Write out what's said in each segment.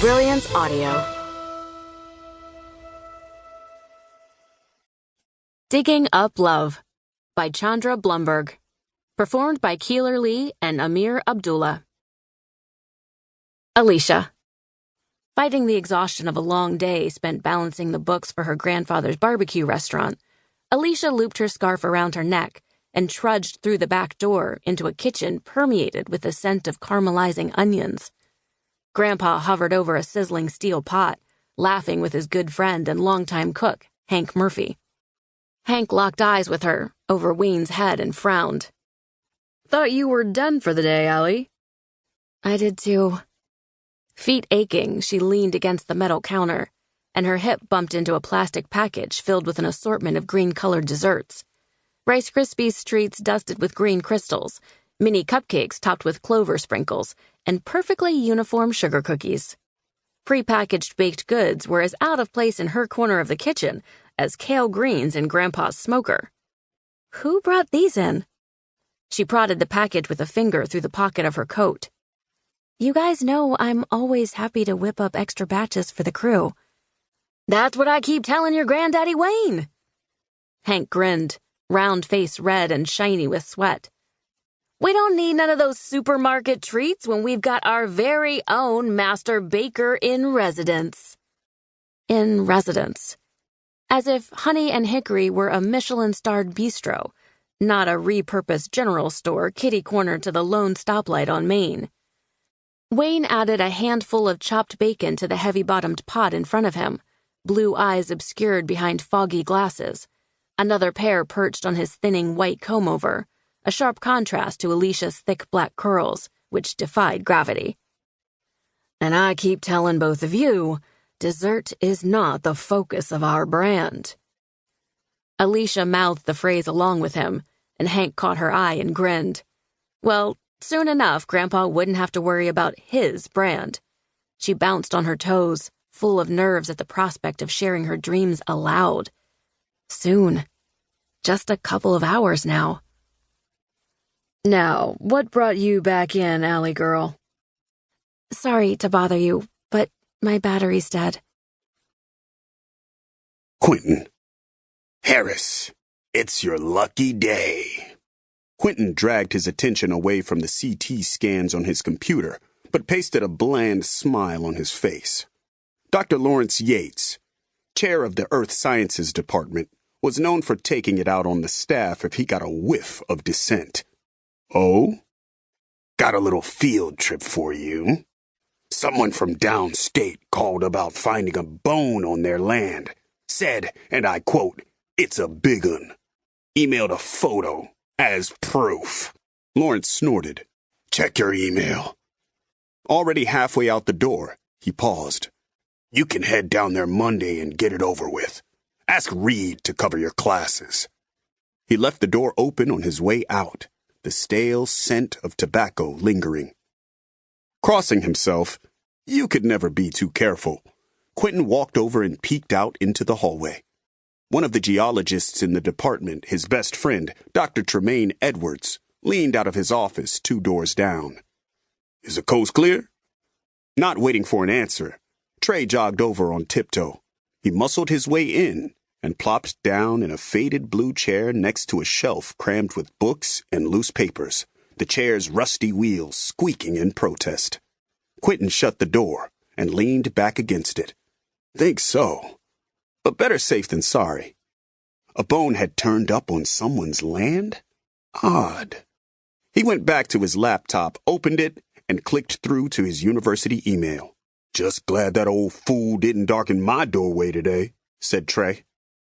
Brilliance Audio. Digging Up Love by Chandra Blumberg. Performed by Keeler Lee and Amir Abdullah. Alisha. Fighting the exhaustion of a long day spent balancing the books for her grandfather's barbecue restaurant, Alisha looped her scarf around her neck and trudged through the back door into a kitchen permeated with the scent of caramelizing onions. Grandpa hovered over a sizzling steel pot, laughing with his good friend and longtime cook, Hank Murphy. Hank locked eyes with her over Wayne's head and frowned. "Thought you were done for the day, Allie." "I did too." Feet aching, she leaned against the metal counter, and her hip bumped into a plastic package filled with an assortment of green-colored desserts. Rice Krispies treats dusted with green crystals, mini cupcakes topped with clover sprinkles, and perfectly uniform sugar cookies. Pre-packaged baked goods were as out of place in her corner of the kitchen as kale greens in Grandpa's smoker. Who brought these in? She prodded the package with a finger through the pocket of her coat. "You guys know I'm always happy to whip up extra batches for the crew." "That's what I keep telling your granddaddy Wayne." Hank grinned, round face red and shiny with sweat. "We don't need none of those supermarket treats when we've got our very own master baker in residence." In residence. As if Honey and Hickory were a Michelin-starred bistro, not a repurposed general store kitty-cornered to the lone stoplight on Main. Wayne added a handful of chopped bacon to the heavy-bottomed pot in front of him, blue eyes obscured behind foggy glasses. Another pair perched on his thinning white comb-over, a sharp contrast to Alicia's thick black curls, which defied gravity. "And I keep telling both of you, dessert is not the focus of our brand." Alisha mouthed the phrase along with him, and Hank caught her eye and grinned. Well, soon enough, Grandpa wouldn't have to worry about his brand. She bounced on her toes, full of nerves at the prospect of sharing her dreams aloud. Soon. Just a couple of hours now. "Now, what brought you back in, Allie girl?" "Sorry to bother you, but my battery's dead." Quentin Harris, it's your lucky day. Quentin dragged his attention away from the CT scans on his computer, but pasted a bland smile on his face. Dr. Lawrence Yates, chair of the Earth Sciences Department, was known for taking it out on the staff if he got a whiff of dissent. "Oh? Got a little field trip for you. Someone from downstate called about finding a bone on their land. Said, and I quote, 'It's a big un.' Emailed a photo as proof." Lawrence snorted. "Check your email." Already halfway out the door, he paused. "You can head down there Monday and get it over with. Ask Reed to cover your classes." He left the door open on his way out, the stale scent of tobacco lingering. Crossing himself, you could never be too careful, Quentin walked over and peeked out into the hallway. One of the geologists in the department, his best friend, Dr. Tremaine Edwards, leaned out of his office 2 doors down. "Is the coast clear?" Not waiting for an answer, Trey jogged over on tiptoe. He muscled his way in and plopped down in a faded blue chair next to a shelf crammed with books and loose papers, the chair's rusty wheels squeaking in protest. Quentin shut the door and leaned back against it. Think so. But better safe than sorry. A bone had turned up on someone's land? Odd. He went back to his laptop, opened it, and clicked through to his university email. "Just glad that old fool didn't darken my doorway today," said Trey.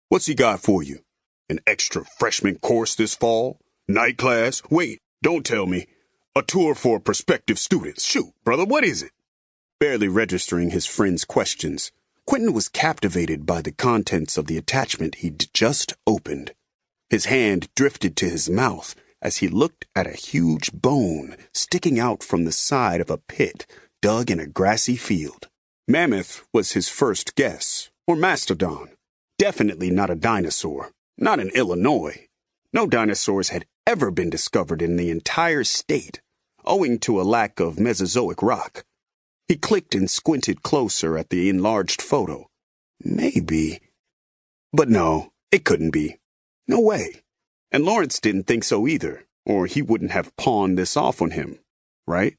"What's he got for you? An extra freshman course this fall? Night class? Wait, don't tell me. A tour for prospective students. Shoot, brother, what is it?" Barely registering his friend's questions, Quentin was captivated by the contents of the attachment he'd just opened. His hand drifted to his mouth as he looked at a huge bone sticking out from the side of a pit dug in a grassy field. Mammoth was his first guess, or mastodon. Definitely not a dinosaur. Not in Illinois. No dinosaurs had ever been discovered in the entire state, owing to a lack of Mesozoic rock. He clicked and squinted closer at the enlarged photo. Maybe. But no, it couldn't be. No way. And Lawrence didn't think so either, or he wouldn't have pawned this off on him, right?